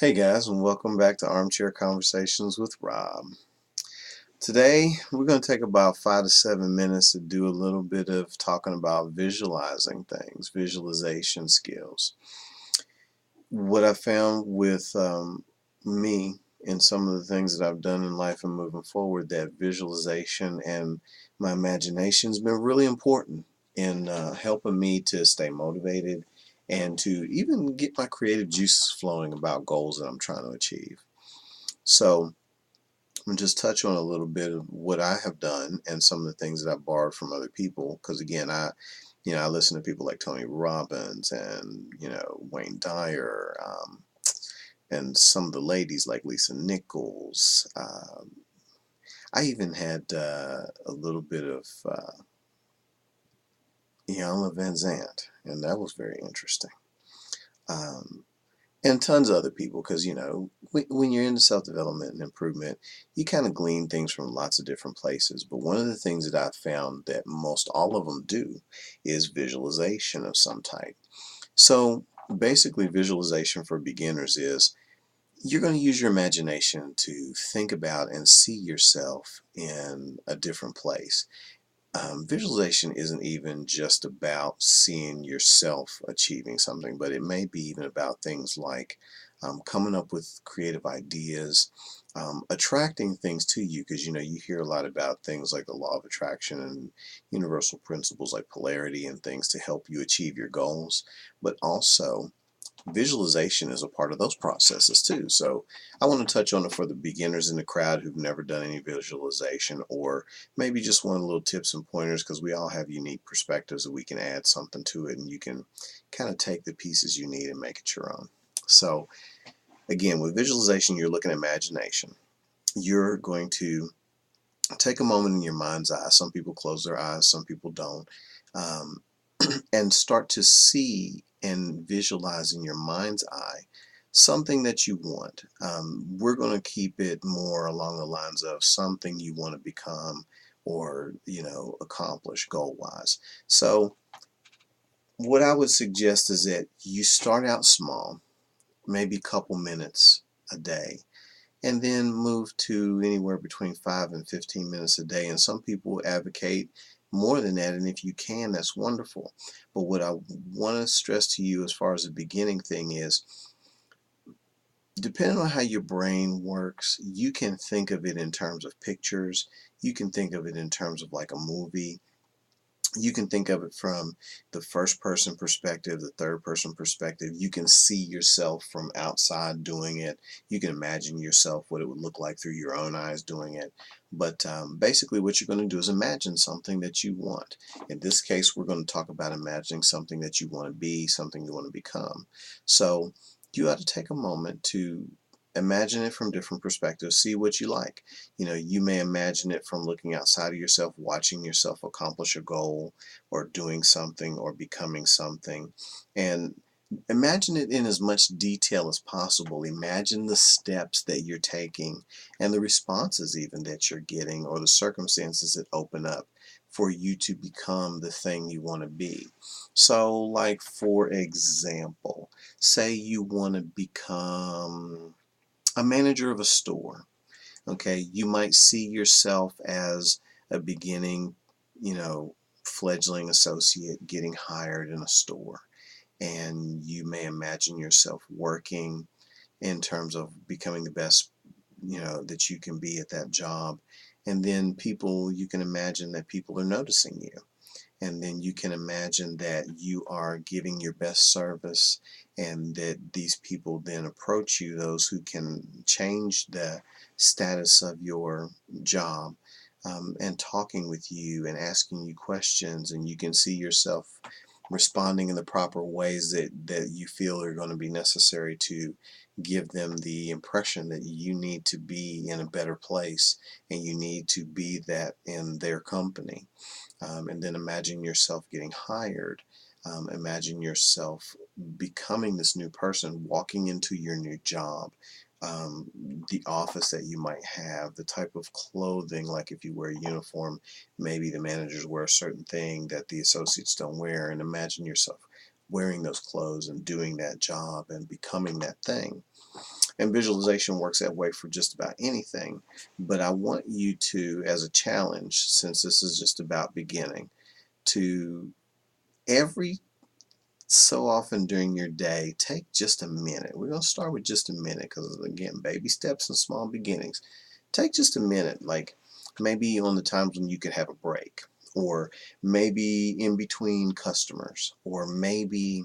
Hey guys, and welcome back to Armchair Conversations with Rob. Today, we're going to take about 5 to 7 minutes to do a little bit of talking about visualizing things, visualization skills. What I found with me and some of the things that I've done in life and moving forward, that visualization and my imagination has been really important in helping me to stay motivated and to even get my creative juices flowing about goals that I'm trying to achieve. So I'm gonna just touch on a little bit of what I have done and some of the things that I borrowed from other people. Because again, I listen to people like Tony Robbins and Wayne Dyer, and some of the ladies like Lisa Nichols. I even had a little bit of Iyanla Van Zant, and that was very interesting. Um, and tons of other people, because when you're into self-development and improvement, you kind of glean things from lots of different places. But one of the things that I've found that most all of them do is visualization of some type. So basically, visualization for beginners is you're going to use your imagination to think about and see yourself in a different place. Visualization isn't even just about seeing yourself achieving something, but it may be even about things like coming up with creative ideas, attracting things to you, because you hear a lot about things like the law of attraction and universal principles like polarity and things to help you achieve your goals, but also visualization is a part of those processes too. So I want to touch on it for the beginners in the crowd who've never done any visualization, or maybe just want little tips and pointers, because we all have unique perspectives that we can add something to it, and you can kind of take the pieces you need and make it your own. So again, with visualization, you're looking at imagination. You're going to take a moment in your mind's eye. Some people close their eyes, some people don't. Um, and start to see and visualize in your mind's eye something that you want. We're going to keep it more along the lines of something you want to become or accomplish goal wise. So what I would suggest is that you start out small, maybe a couple minutes a day, and then move to anywhere between 5 and 15 minutes a day. And some people advocate more than that, and if you can, that's wonderful. But what I want to stress to you as far as the beginning thing is, depending on how your brain works, you can think of it in terms of pictures, you can think of it in terms of like a movie, you can think of it from the first person perspective, the third person perspective. You can see yourself from outside doing it. You can imagine yourself, what it would look like through your own eyes doing it. But basically what you're going to do is imagine something that you want. In this case, we're going to talk about imagining something that you want to be, something you want to become. So you ought to take a moment to imagine it from different perspectives, see what you like. You may imagine it from looking outside of yourself, watching yourself accomplish a goal or doing something or becoming something. And imagine it in as much detail as possible. Imagine the steps that you're taking and the responses even that you're getting, or the circumstances that open up for you to become the thing you want to be. So, like, for example, say you want to become a manager of a store. Okay, you might see yourself as a beginning, you know, fledgling associate getting hired in a store, and you may imagine yourself working in terms of becoming the best, that you can be at that job. And then you can imagine that people are noticing you, and then you can imagine that you are giving your best service, and that these people then approach you, those who can change the status of your job, and talking with you and asking you questions, and you can see yourself responding in the proper ways that you feel are going to be necessary to give them the impression that you need to be in a better place, and you need to be that in their company. And then imagine yourself getting hired. Imagine yourself becoming this new person, walking into your new job, um, the office that you might have, the type of clothing, like if you wear a uniform, maybe the managers wear a certain thing that the associates don't wear, and imagine yourself wearing those clothes and doing that job and becoming that thing. And visualization works that way for just about anything. But I want you to, as a challenge, since this is just about beginning, to every so often during your day, take just a minute. We're going to start with just a minute because, again, baby steps and small beginnings. Take just a minute, like maybe on the times when you could have a break, or maybe in between customers, or maybe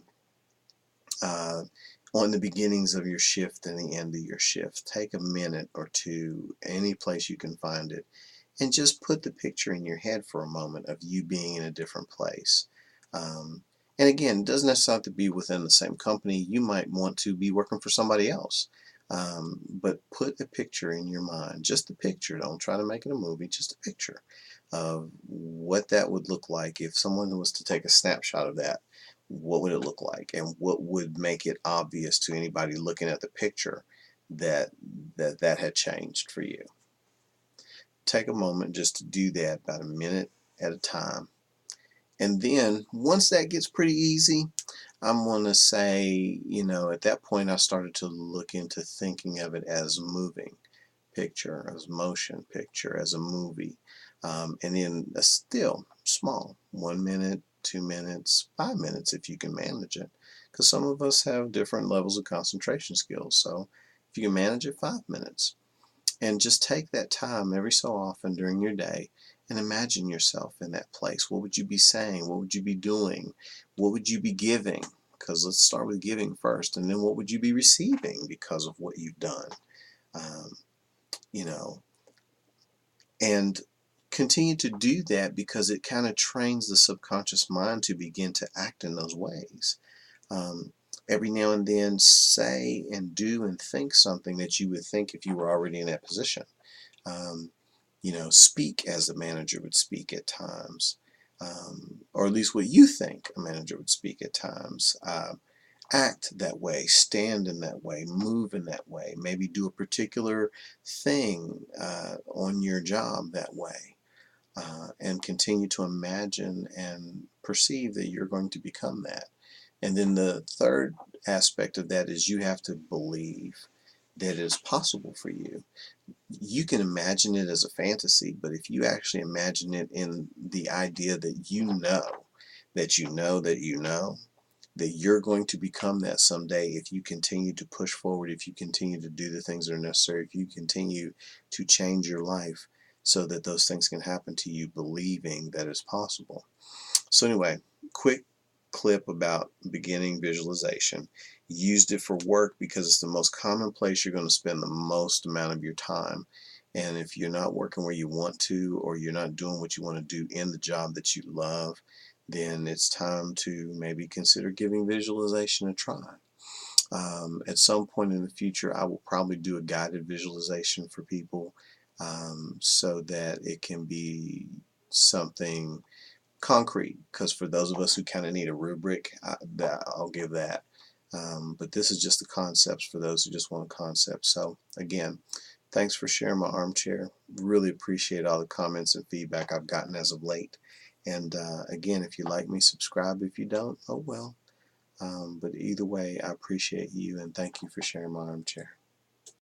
uh, on the beginnings of your shift and the end of your shift. Take a minute or two, any place you can find it, and just put the picture in your head for a moment of you being in a different place. Um, and again, it doesn't necessarily have to be within the same company. You might want to be working for somebody else. But put a picture in your mind, just a picture. Don't try to make it a movie, just a picture of what that would look like if someone was to take a snapshot of that. What would it look like, and what would make it obvious to anybody looking at the picture that that had changed for you? Take a moment just to do that, about a minute at a time. And then once that gets pretty easy, I'm going to say, at that point I started to look into thinking of it as moving picture, as motion picture, as a movie. And then a still small, 1 minute, 2 minutes, 5 minutes if you can manage it. Because some of us have different levels of concentration skills. So if you can manage it, 5 minutes. And just take that time every so often during your day and imagine yourself in that place. What would you be saying? What would you be doing? What would you be giving? Because let's start with giving first, and then what would you be receiving because of what you've done? Um, you know, and continue to do that because it kind of trains the subconscious mind to begin to act in those ways. Um, every now and then, say and do and think something that you would think if you were already in that position. Um, speak as a manager would speak at times, or at least what you think a manager would speak at times. Act that way, stand in that way, move in that way, maybe do a particular thing on your job that way, and continue to imagine and perceive that you're going to become that. And then the third aspect of that is you have to believe that it is possible for you. You can imagine it as a fantasy, but if you actually imagine it in the idea that you know, that you know, that you know, that you're going to become that someday if you continue to push forward, if you continue to do the things that are necessary, if you continue to change your life so that those things can happen to you, believing that it's possible. So anyway, quick clip about beginning visualization. Used it for work because it's the most common place you're going to spend the most amount of your time. And if you're not working where you want to, or you're not doing what you want to do in the job that you love, then it's time to maybe consider giving visualization a try. At some point in the future, I will probably do a guided visualization for people, so that it can be something concrete, because for those of us who kind of need a rubric, I'll give that. But this is just the concepts for those who just want a concept. So again, thanks for sharing my armchair. Really appreciate all the comments and feedback I've gotten as of late. And again, if you like me, subscribe. If you don't, oh well. But either way, I appreciate you and thank you for sharing my armchair.